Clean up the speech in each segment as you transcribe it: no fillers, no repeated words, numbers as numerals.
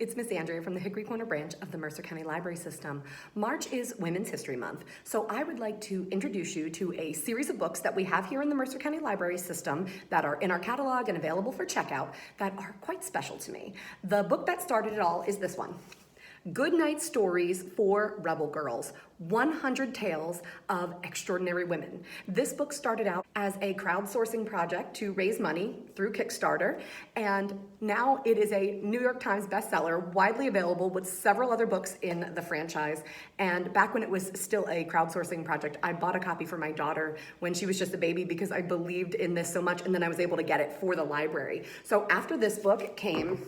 It's Miss Andrea from the Hickory Corner branch of the Mercer County Library System. March is Women's History Month, so I would like to introduce you to a series of books that we have here in the Mercer County Library System that are in our catalog and available for checkout that are quite special to me. The book that started it all is this one. Goodnight Stories for Rebel Girls, 100 Tales of Extraordinary Women. This book started out as a crowdsourcing project to raise money through Kickstarter, and now it is a New York Times bestseller, widely available with several other books in the franchise. And back when it was still a crowdsourcing project, I bought a copy for my daughter when she was just a baby because I believed in this so much, and then I was able to get it for the library. So after this book came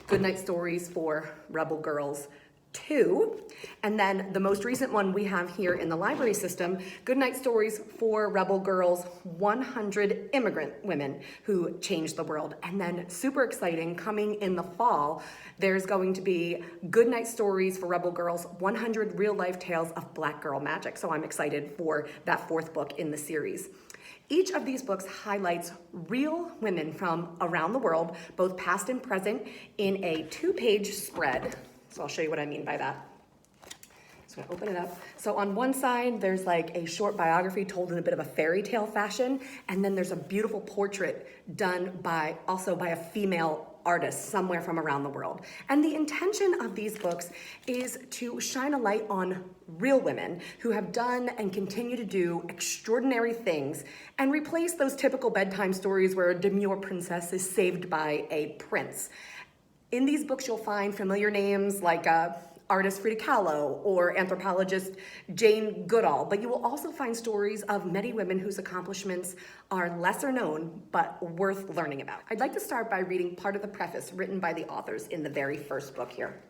Goodnight Stories for Rebel Girls 2, and then the most recent one we have here in the library system, Goodnight Stories for Rebel Girls, 100 Immigrant Women Who Changed the World. And then super exciting, coming in the fall, there's going to be Goodnight Stories for Rebel Girls, 100 Real Life Tales of Black Girl Magic. So I'm excited for that fourth book in the series. Each of these books highlights real women from around the world, both past and present, in a 2-page spread. So I'll show you what I mean by that. So I'm gonna open it up. So on one side, there's like a short biography told in a bit of a fairy tale fashion, and then there's a beautiful portrait done also by a female artist somewhere from around the world. And the intention of these books is to shine a light on real women who have done and continue to do extraordinary things and replace those typical bedtime stories where a demure princess is saved by a prince. In these books, you'll find familiar names like artist Frida Kahlo or anthropologist Jane Goodall, but you will also find stories of many women whose accomplishments are lesser known but worth learning about. I'd like to start by reading part of the preface written by the authors in the very first book here.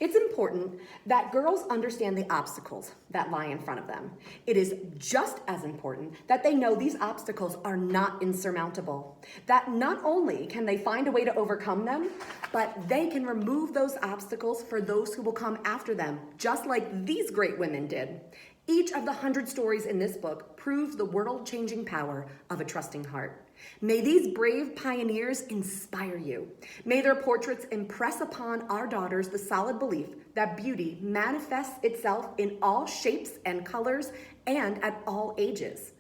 It's important that girls understand the obstacles that lie in front of them. It is just as important that they know these obstacles are not insurmountable, that not only can they find a way to overcome them, but they can remove those obstacles for those who will come after them, just like these great women did. Each of the 100 stories in this book proves the world-changing power of a trusting heart. May these brave pioneers inspire you. May their portraits impress upon our daughters the solid belief that beauty manifests itself in all shapes and colors and at all ages.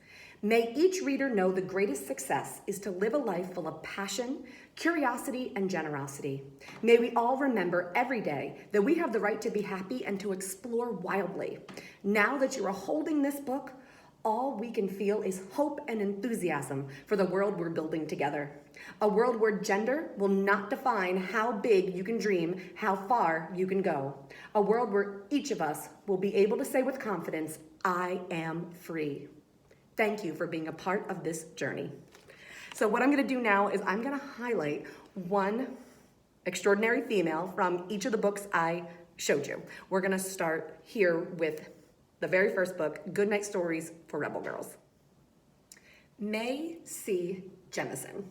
May each reader know the greatest success is to live a life full of passion, curiosity, and generosity. May we all remember every day that we have the right to be happy and to explore wildly. Now that you are holding this book, all we can feel is hope and enthusiasm for the world we're building together. A world where gender will not define how big you can dream, how far you can go. A world where each of us will be able to say with confidence, I am free. Thank you for being a part of this journey. So what I'm gonna do now is I'm gonna highlight one extraordinary female from each of the books I showed you. We're gonna start here with the very first book, Goodnight Stories for Rebel Girls. May C. Jemison.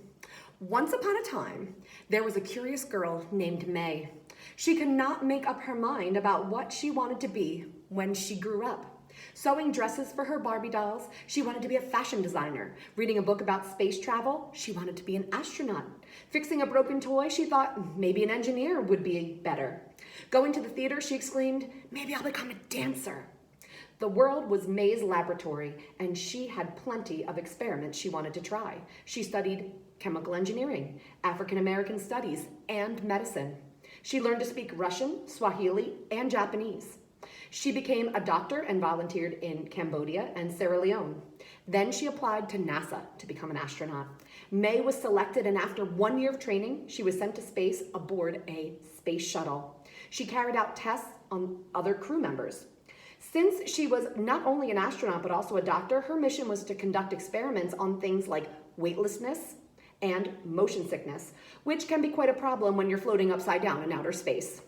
Once upon a time, there was a curious girl named May. She could not make up her mind about what she wanted to be when she grew up. Sewing dresses for her Barbie dolls, she wanted to be a fashion designer. Reading a book about space travel, she wanted to be an astronaut. Fixing a broken toy, she thought maybe an engineer would be better. Going to the theater, she exclaimed, maybe I'll become a dancer. The world was May's laboratory, and she had plenty of experiments she wanted to try. She studied chemical engineering, African American studies, and medicine. She learned to speak Russian, Swahili, and Japanese. She became a doctor and volunteered in Cambodia and Sierra Leone. Then she applied to NASA to become an astronaut. May was selected, and after 1 year of training, she was sent to space aboard a space shuttle. She carried out tests on other crew members. Since she was not only an astronaut but also a doctor, her mission was to conduct experiments on things like weightlessness and motion sickness, which can be quite a problem when you're floating upside down in outer space.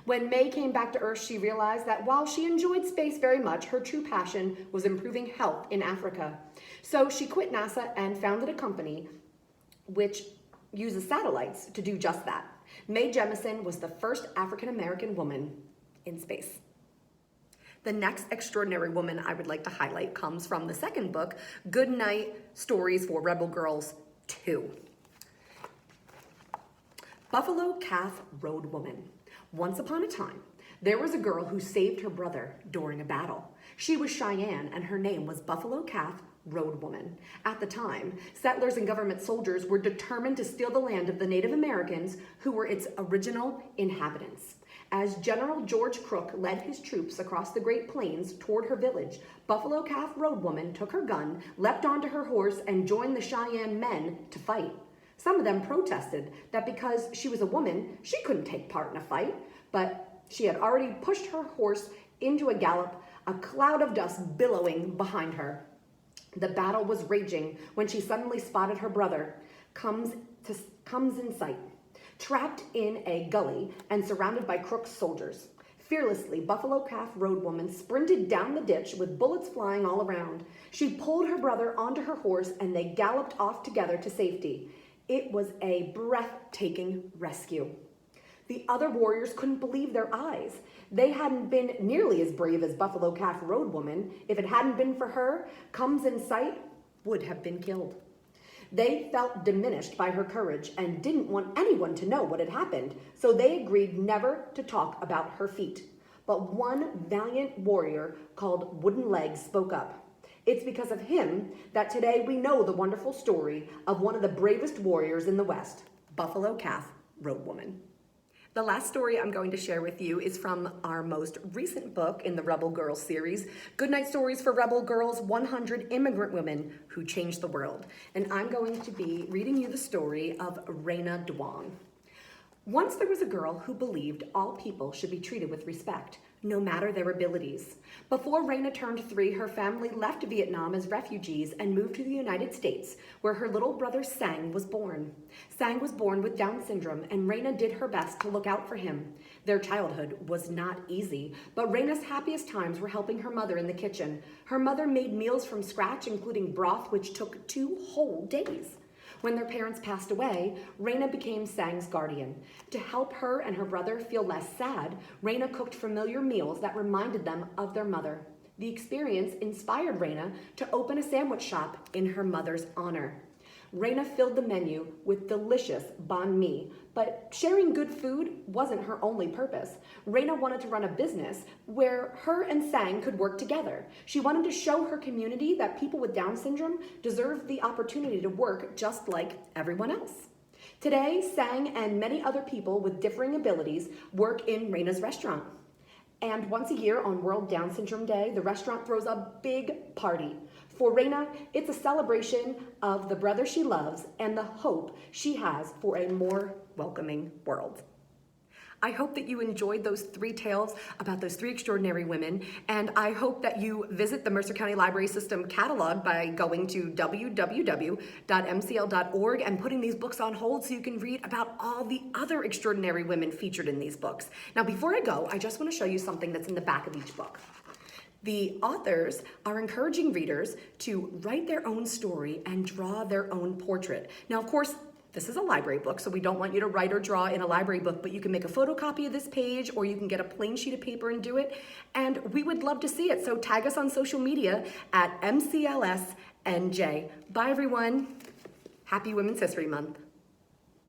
When May came back to Earth, she realized that while she enjoyed space very much, her true passion was improving health in Africa. So she quit NASA and founded a company which uses satellites to do just that. May Jemison was the first African-American woman in space. The next extraordinary woman I would like to highlight comes from the second book, Goodnight Stories for Rebel Girls 2. Buffalo Calf Road Woman. Once upon a time, there was a girl who saved her brother during a battle. She was Cheyenne, and her name was Buffalo Calf Road Woman. At the time, settlers and government soldiers were determined to steal the land of the Native Americans who were its original inhabitants. As General George Crook led his troops across the Great Plains toward her village, Buffalo Calf Road Woman took her gun, leapt onto her horse, and joined the Cheyenne men to fight. Some of them protested that because she was a woman, she couldn't take part in a fight, but she had already pushed her horse into a gallop, a cloud of dust billowing behind her. The battle was raging when she suddenly spotted her brother comes in sight, trapped in a gully and surrounded by Crook's soldiers. Fearlessly, Buffalo Calf Road Woman sprinted down the ditch with bullets flying all around. She pulled her brother onto her horse and they galloped off together to safety. It was a breathtaking rescue. The other warriors couldn't believe their eyes. They hadn't been nearly as brave as Buffalo Calf Road Woman. If it hadn't been for her, Comes in Sight would have been killed. They felt diminished by her courage and didn't want anyone to know what had happened, so they agreed never to talk about her feat. But one valiant warrior called Wooden Legs spoke up. It's because of him that today we know the wonderful story of one of the bravest warriors in the West, Buffalo Calf Road Woman. The last story I'm going to share with you is from our most recent book in the Rebel Girls series, Goodnight Stories for Rebel Girls, 100 Immigrant Women Who Changed the World. And I'm going to be reading you the story of Raina Duong. Once there was a girl who believed all people should be treated with respect, no matter their abilities. Before Raina turned 3, her family left Vietnam as refugees and moved to the United States, where her little brother Sang was born. Sang was born with Down syndrome, and Raina did her best to look out for him. Their childhood was not easy, but Raina's happiest times were helping her mother in the kitchen. Her mother made meals from scratch, including broth, which took 2 whole days. When their parents passed away, Raina became Sang's guardian. To help her and her brother feel less sad, Raina cooked familiar meals that reminded them of their mother. The experience inspired Raina to open a sandwich shop in her mother's honor. Raina filled the menu with delicious banh mi, but sharing good food wasn't her only purpose. Raina wanted to run a business where her and Sang could work together. She wanted to show her community that people with Down syndrome deserve the opportunity to work just like everyone else. Today, Sang and many other people with differing abilities work in Raina's restaurant. And once a year on World Down Syndrome Day, the restaurant throws a big party. For Raina, it's a celebration of the brother she loves and the hope she has for a more welcoming world. I hope that you enjoyed those 3 tales about those 3 extraordinary women, and I hope that you visit the Mercer County Library System catalog by going to www.mcl.org and putting these books on hold so you can read about all the other extraordinary women featured in these books. Now, before I go, I just want to show you something that's in the back of each book. The authors are encouraging readers to write their own story and draw their own portrait. Now, of course, this is a library book, so we don't want you to write or draw in a library book, but you can make a photocopy of this page or you can get a plain sheet of paper and do it. And we would love to see it. So tag us on social media at MCLSNJ. Bye, everyone. Happy Women's History Month.